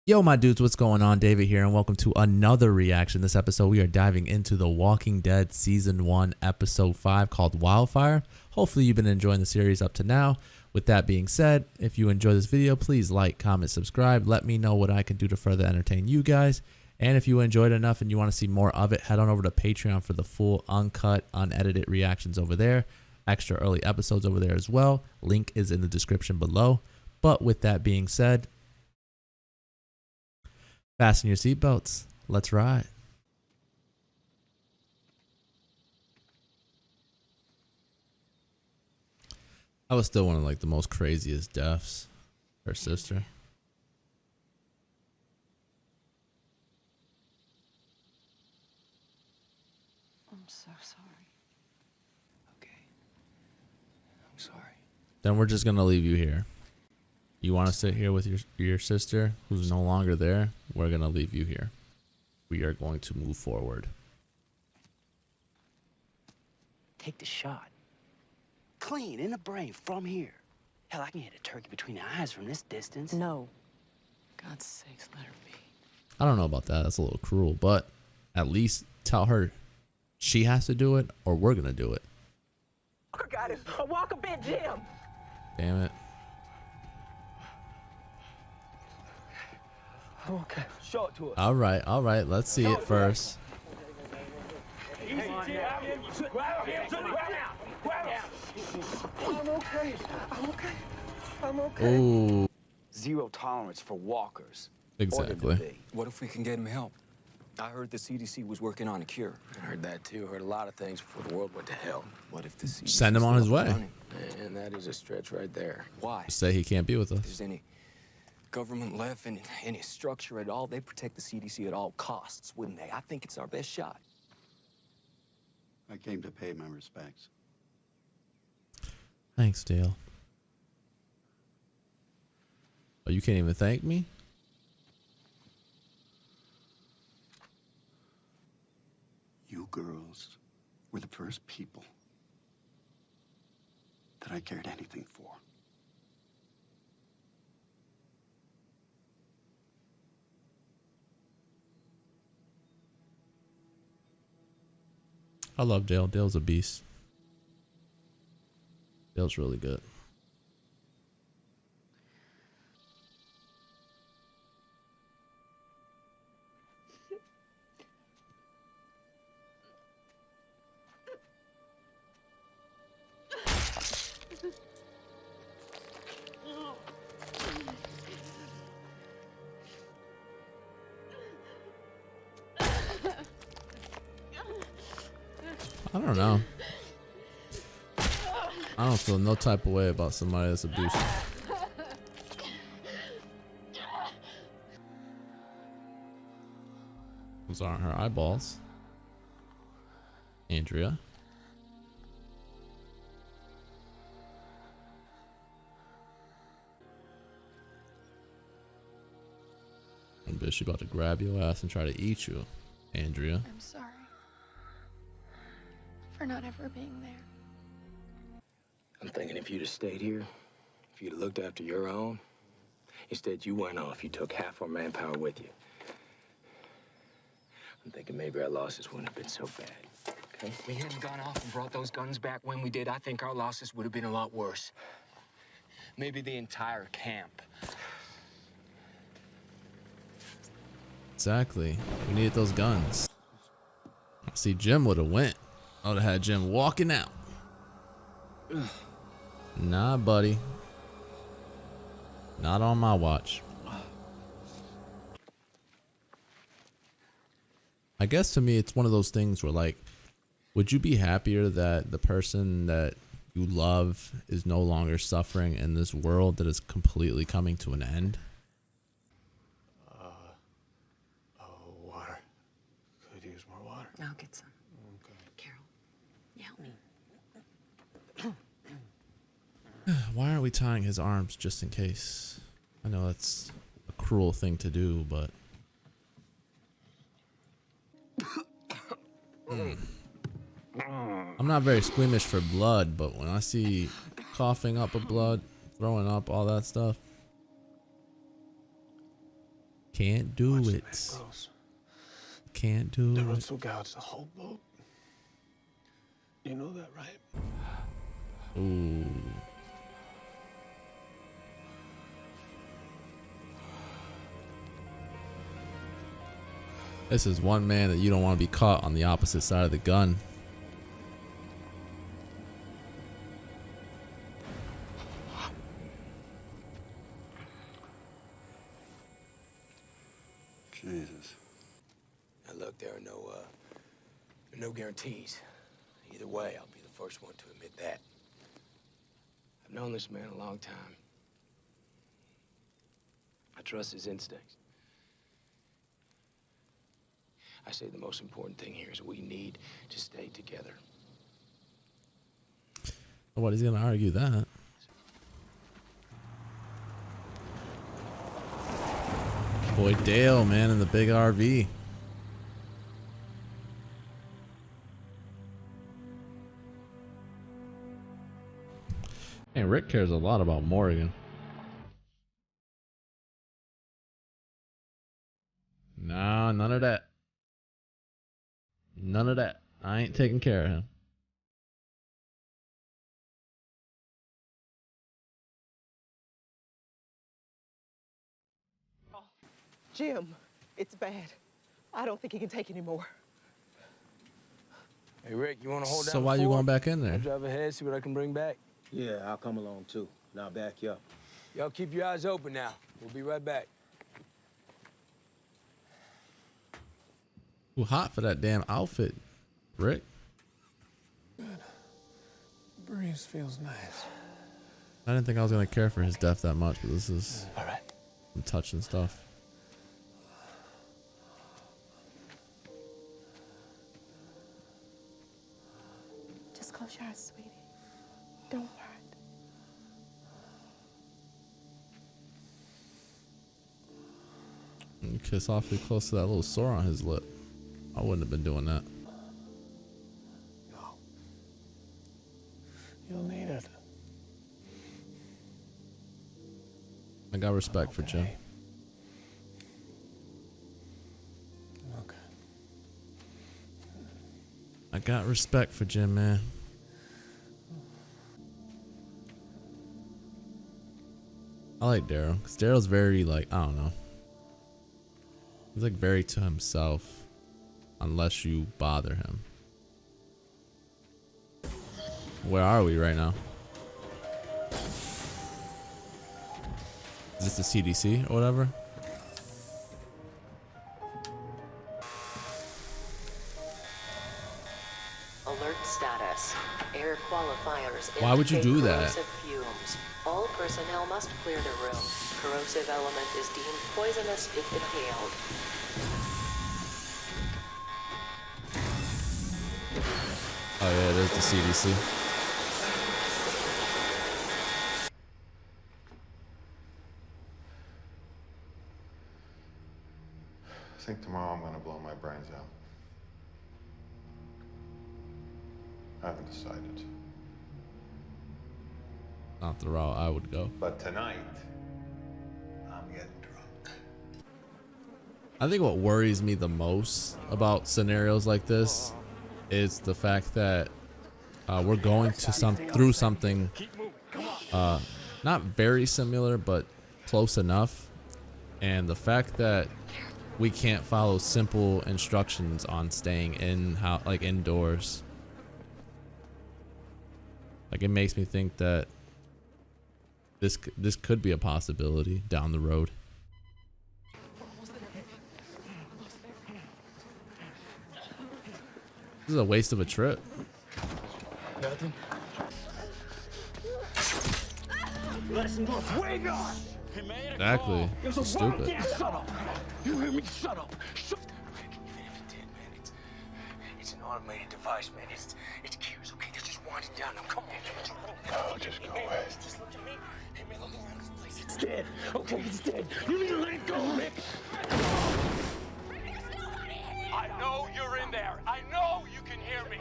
Yo, my dudes, what's going on? David here, and welcome to another reaction. This episode, we are diving into The Walking Dead Season 1, Episode 5, called Wildfire. Hopefully, you've been enjoying the series up to now. With that being said, if you enjoy this video, please like, comment, subscribe. Let me know what I can do to further entertain you guys. And if you enjoyed enough and you want to see more of it, head on over to Patreon for the full, uncut, unedited reactions over there. Extra early episodes over there as well. Link is in the description below. But with that being said, fasten your seatbelts. Let's ride. I was still one of like the most craziest deaths. Her sister. I'm so sorry. Okay. I'm sorry. Then we're just gonna leave you here. You want to sit here with your sister who's no longer there? We're gonna leave you here. We are going to move forward. Take the shot. Clean in the brain from here. Hell, I can hit a turkey between the eyes from this distance. No. God's sakes, let her be. I don't know about that. That's a little cruel, but at least tell her she has to do it or we're gonna do it. Walker got it. A Walker bit Jim. Damn it. I'm okay. Show it to us. All right. Let's see it first. Easy, Jim. Grab him. Grab him. I'm okay. I'm okay. Ooh, Zero tolerance for walkers. exactly. Ordered to be. What if we can get him help? I heard the CDC was working on a cure. I heard that too. Heard a lot of things before the world went to hell. What if the CDC Send him on his way. And that is a stretch right there. Why? Say he can't be with If us. there's any government left and any structure at all, they protect the CDC at all costs, wouldn't they? I think it's our best shot. I came to pay my respects. Thanks, Dale. Oh, you can't even thank me? You girls were the first people that I cared anything for. I love Dale. Dale's a beast. Dale's really good. I don't know. I don't feel no type of way about somebody that's abusive. Those aren't her eyeballs. Andrea. I bet she about to grab your ass and try to eat you, Andrea. I'm sorry for not ever being there. I'm thinking if you'd have stayed here, if you'd have looked after your own, instead you went off, you took half our manpower with you. I'm thinking maybe our losses wouldn't have been so bad. Okay? If we hadn't gone off and brought those guns back when we did, I think our losses would have been a lot worse. Maybe the entire camp. Exactly. We needed those guns. See, Jim would have went. I would have had Jim walking out. Nah, buddy. Not on my watch. I guess to me, it's one of those things where, like, would you be happier that the person that you love is no longer suffering in this world that is completely coming to an end? Water. Could use more water. I'll get some. Okay. Carol, you help me. Why aren't we tying his arms just in case? I know that's a cruel thing to do, but... I'm not very squeamish for blood, but when I see coughing up of blood, throwing up, all that stuff, Can't do Watch the it. macros. Can't do The it. roots will gouge the whole boat. You know that, right? Ooh. This is one man that you don't want to be caught on the opposite side of the gun. Jesus. Now look, there are no guarantees. Either way, I'll be the first one to admit that. I've known this man a long time. I trust his instincts. I say the most important thing here is we need to stay together. Nobody's gonna argue that. Boy Dale, man, in the big RV. And Rick cares a lot about Morgan. Nah, none of that. None of that. I ain't taking care of him. Jim, it's bad. I don't think he can take any more. Hey, Rick, you want to hold down So the why you fort? going back in I'll there? drive ahead, see what I can bring back. Yeah, I'll come along too. Now back you up. Y'all keep your eyes open now. We'll be right back. Ooh, hot for that damn outfit, Rick. Breeze feels nice. I didn't think I was gonna care for his death that much, but this is All right. some touching stuff. Just close your eyes, sweetie. Don't worry. You kiss awfully close to that little sore on his lip. I wouldn't have been doing that. No. You'll need it. I got respect for Jim. Okay. I got respect for Jim, man. I like Daryl, because Daryl's very, like, I don't know. He's like very to himself, unless you bother him. Where are we right now? Is this the CDC or whatever? Alert status. Air qualifiers. Why would you indicate do that? corrosive fumes. All personnel must clear the room. Corrosive element is deemed poisonous if inhaled. Oh yeah, there's the CDC. I think tomorrow I'm gonna blow my brains out. I haven't decided. Not the route I would go. But tonight, I'm getting drunk. I think what worries me the most about scenarios like this is the fact that we're going to through something not very similar but close enough, and the fact that we can't follow simple instructions on staying indoors, like, it makes me think that this could be a possibility down the road. This is a waste of a trip. Nothing? Listen, look, wake up! Exactly. Stupid. Shut up! You hear me? Shut up! Shut Even if it did, man, it's an automated device, man. It's gears, okay? They're just winding down. Now, come on. No, just go away. Just look at me. Hey, man, look around this place. It's dead. Okay, it's dead. You need to let it go, Rick. I know you're in there. I know you can hear me.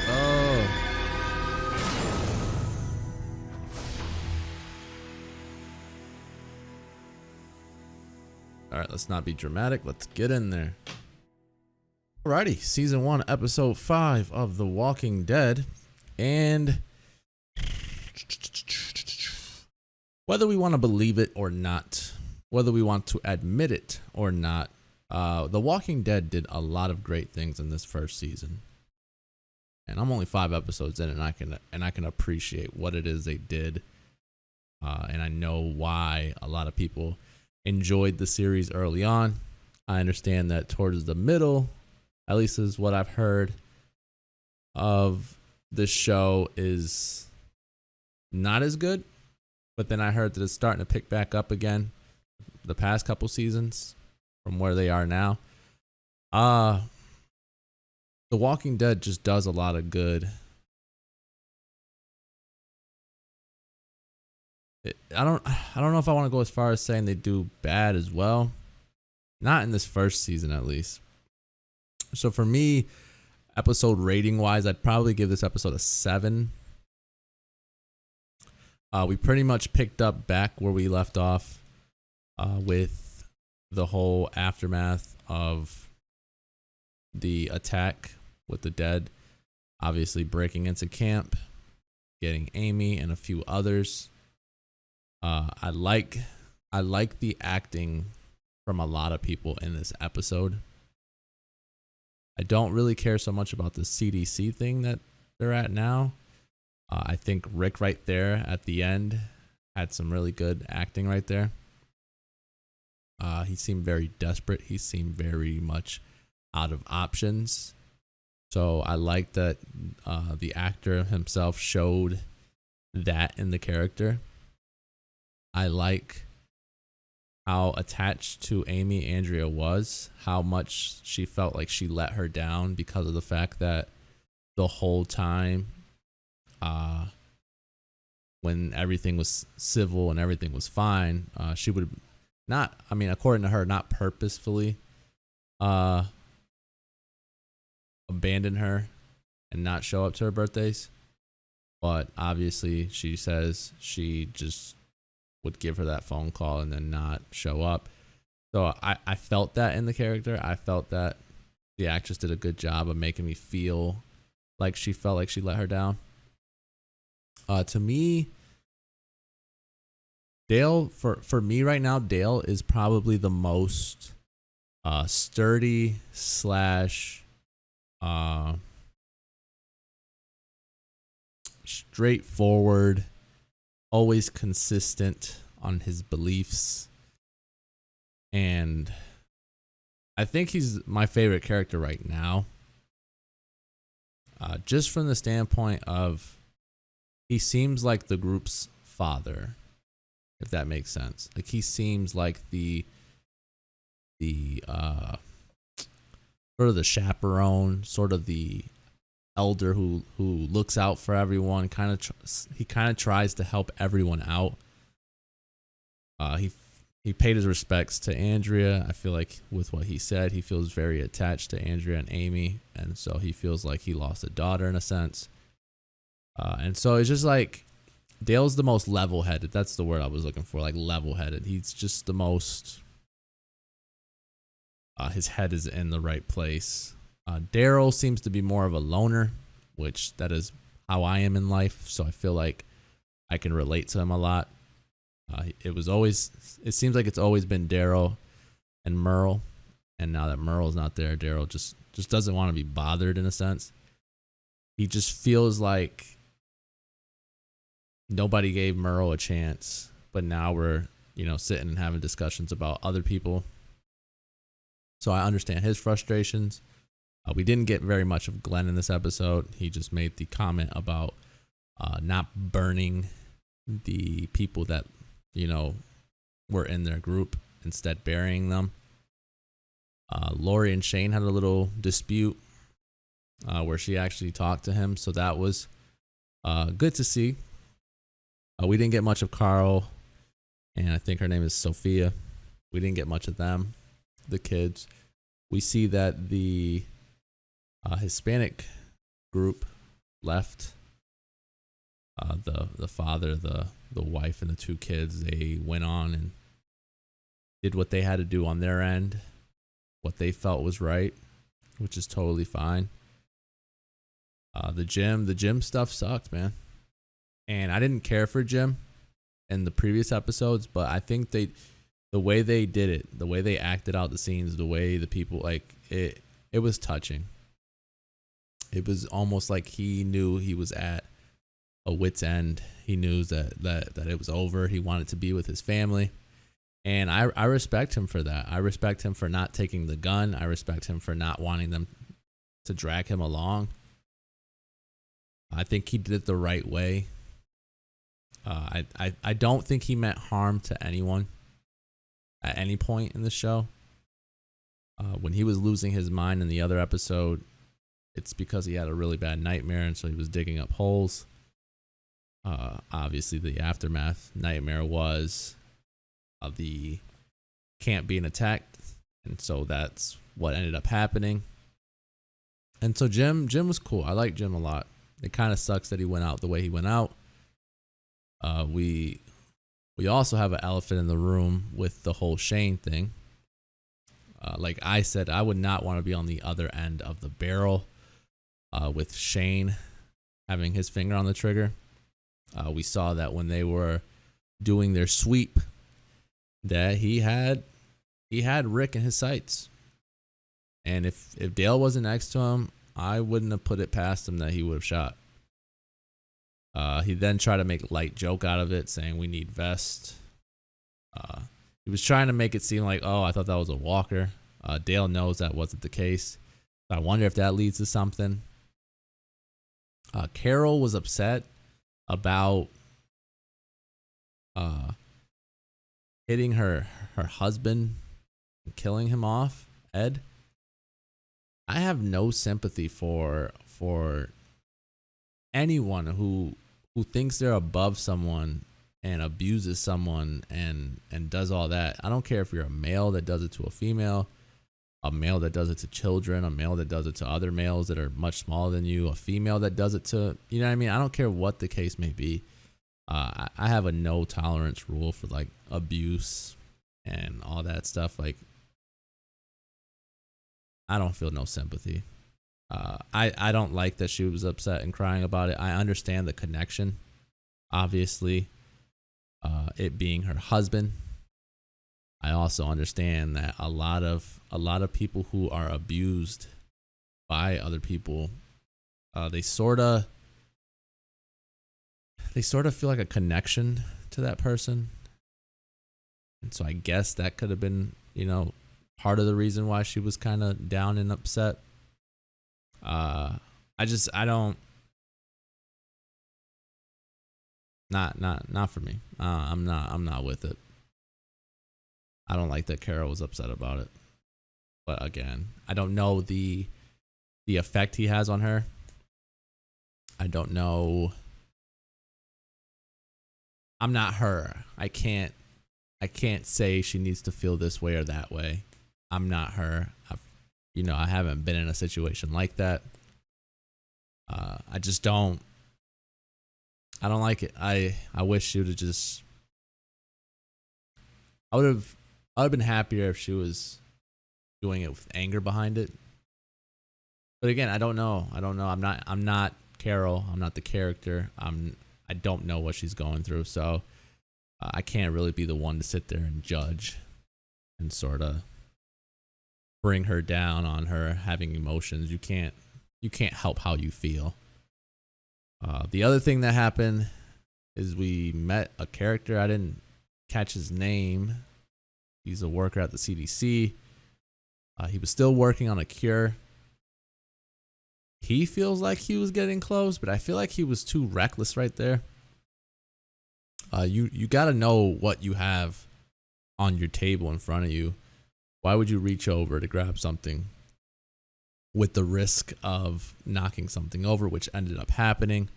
Oh. All right, let's not be dramatic. Let's get in there. Alrighty, season 1, episode 5 of The Walking Dead. And whether we want to believe it or not, whether we want to admit it or not, The Walking Dead did a lot of great things in this first season. And I'm only 5 episodes in, and I can appreciate what it is they did. And I know why a lot of people enjoyed the series early on. I understand that towards the middle, at least is what I've heard of this show, is not as good. But then I heard that it's starting to pick back up again the past couple seasons from where they are now. The Walking Dead just does a lot of good. I don't know if I want to go as far as saying they do bad as well. Not in this first season, at least. So for me, episode rating wise, I'd probably give this episode a 7. We pretty much picked up back where we left off with the whole aftermath of the attack with the dead. Obviously breaking into camp, getting Amy and a few others. I like the acting from a lot of people in this episode. I don't really care so much about the CDC thing that they're at now. I think Rick right there at the end had some really good acting right there. He seemed very desperate. He seemed very much out of options. So I like that the actor himself showed that in the character. I like how attached to Amy Andrea was, how much she felt like she let her down because of the fact that the whole time when everything was civil and everything was fine, she would not, I mean, according to her, not purposefully abandon her and not show up to her birthdays. But obviously she says she just would give her that phone call and then not show up. So I felt that in the character. I felt that the actress did a good job of making me feel like she felt like she let her down. To me, Dale, for me right now, Dale is probably the most sturdy / straightforward, always consistent on his beliefs. And I think he's my favorite character right now. Just from the standpoint of he seems like the group's father, if that makes sense. Like he seems like the sort of the chaperone, sort of the elder who looks out for everyone. He kind of tries to help everyone out. He paid his respects to Andrea. I feel like with what he said, he feels very attached to Andrea and Amy, and so he feels like he lost a daughter in a sense. And so it's just like Dale's the most level-headed. That's the word I was looking for, like level-headed. He's just the most. His head is in the right place. Daryl seems to be more of a loner, which that is how I am in life. So I feel like I can relate to him a lot. It seems like it's always been Daryl and Merle, and now that Merle's not there, Daryl just doesn't want to be bothered in a sense. He just feels like nobody gave Merle a chance, but now we're sitting and having discussions about other people. So I understand his frustrations. We didn't get very much of Glenn in this episode. He just made the comment about not burning the people that were in their group, instead burying them. Lori and Shane had a little dispute where she actually talked to him, so that was good to see. We didn't get much of Carl, and I think her name is Sophia. We didn't get much of them, the kids. We see that the Hispanic group left. The father, the wife, and the 2 kids, they went on and did what they had to do on their end, what they felt was right, which is totally fine. The Jim stuff sucked, man. And I didn't care for Jim in the previous episodes, but I think the way they did it, the way they acted out the scenes, the way the people, like, it was touching. It was almost like he knew he was at a wit's end. He knew that it was over. He wanted to be with his family. And I respect him for that. I respect him for not taking the gun. I respect him for not wanting them to drag him along. I think he did it the right way. I don't think he meant harm to anyone at any point in the show. When he was losing his mind in the other episode, it's because he had a really bad nightmare, and so he was digging up holes. Obviously, the aftermath nightmare was of the camp being attacked, and so that's what ended up happening. And so Jim was cool. I like Jim a lot. It kind of sucks that he went out the way he went out. We also have an elephant in the room with the whole Shane thing. Like I said, I would not want to be on the other end of the barrel with Shane having his finger on the trigger. We saw that when they were doing their sweep, that he had Rick in his sights. And if Dale wasn't next to him, I wouldn't have put it past him that he would have shot. He then tried to make a light joke out of it, saying we need vests. He was trying to make it seem like, oh, I thought that was a walker. Dale knows that wasn't the case. So I wonder if that leads to something. Carol was upset about hitting her husband and killing him off, Ed. I have no sympathy for anyone who thinks they're above someone and abuses someone and does all that. I don't care if you're a male that does it to a female, a male that does it to children, a male that does it to other males that are much smaller than you, a female that does it to, you know what I mean? I don't care what the case may be. I have a no tolerance rule for like abuse and all that stuff. Like, I don't feel no sympathy. I don't like that she was upset and crying about it. I understand the connection, obviously, it being her husband. I also understand that a lot of people who are abused by other people, they sort of feel like a connection to that person. And so I guess that could have been, part of the reason why she was kind of down and upset. Not for me. I'm not with it. I don't like that Carol was upset about it. But again, I don't know the effect he has on her. I don't know. I'm not her. I can't say she needs to feel this way or that way. I'm not her. I haven't been in a situation like that. I just don't. I don't like it. I wish she would have just. I would have been happier if she was doing it with anger behind it. But again, I don't know. I'm not Carol. I'm not the character. I don't know what she's going through, so I can't really be the one to sit there and judge and sort of bring her down on her having emotions. You can't help how you feel. The other thing that happened is we met a character. I didn't catch his name. He's a worker at the CDC. He was still working on a cure. He feels like he was getting close, but I feel like he was too reckless right there. You got to know what you have on your table in front of you. Why would you reach over to grab something with the risk of knocking something over, which ended up happening?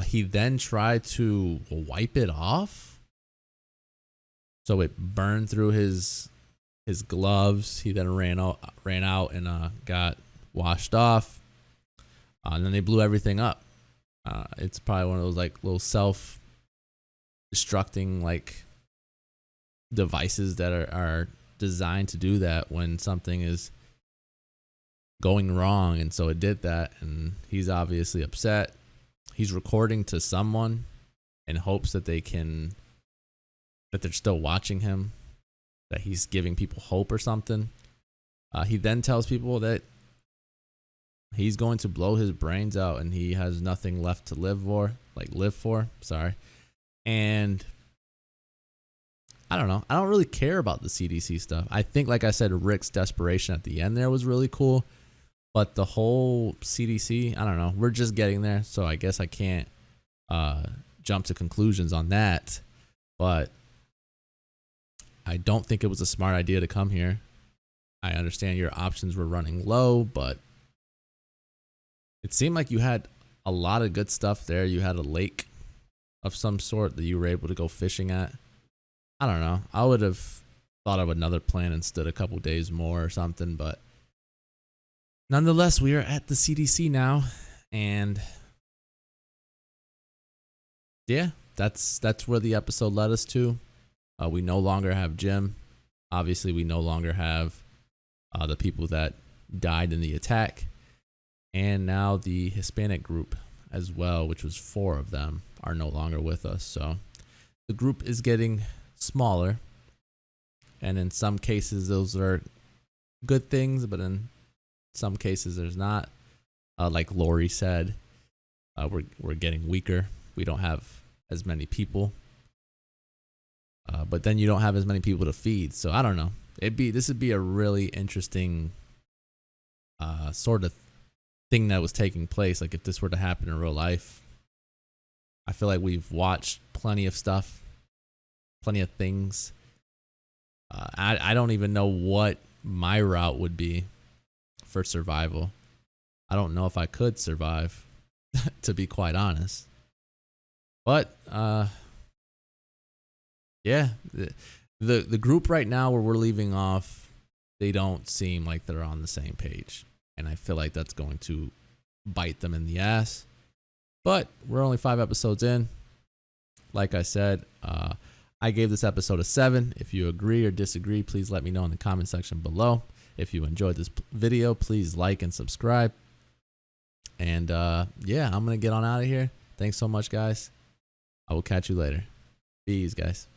He then tried to wipe it off, so it burned through his gloves. He then ran out and got washed off. And then they blew everything up. It's probably one of those like little self-destructing like devices that are designed to do that when something is going wrong. And so it did that, and he's obviously upset. He's recording to someone in hopes that they're still watching him, that he's giving people hope or something. He then tells people that he's going to blow his brains out and he has nothing left to live for. Sorry. And I don't know. I don't really care about the CDC stuff. I think, like I said, Rick's desperation at the end there was really cool. But the whole CDC, I don't know. We're just getting there, so I guess I can't jump to conclusions on that. But I don't think it was a smart idea to come here. I understand your options were running low, but it seemed like you had a lot of good stuff there. You had a lake of some sort that you were able to go fishing at. I don't know. I would have thought of another plan instead, a couple days more or something, but nonetheless, we are at the CDC now, and yeah, that's where the episode led us to. We no longer have Jim. Obviously, we no longer have the people that died in the attack, and now the Hispanic group as well, which was 4 of them, are no longer with us. So the group is getting smaller, and in some cases those are good things, but in some cases there's not. Like Lori said, we're getting weaker. We don't have as many people, but then you don't have as many people to feed. So I don't know. This would be a really interesting sort of thing that was taking place. Like if this were to happen in real life, I feel like we've watched plenty of stuff, plenty of things. I don't even know what my route would be for survival. I don't know if I could survive, to be quite honest. But yeah, the group right now where we're leaving off, they don't seem like they're on the same page, and I feel like that's going to bite them in the ass. But we're only 5 episodes in. Like I said, I gave this episode a 7. If you agree or disagree, please let me know in the comment section below. If you enjoyed this video, please like and subscribe. And yeah, I'm going to get on out of here. Thanks so much, guys. I will catch you later. Peace, guys.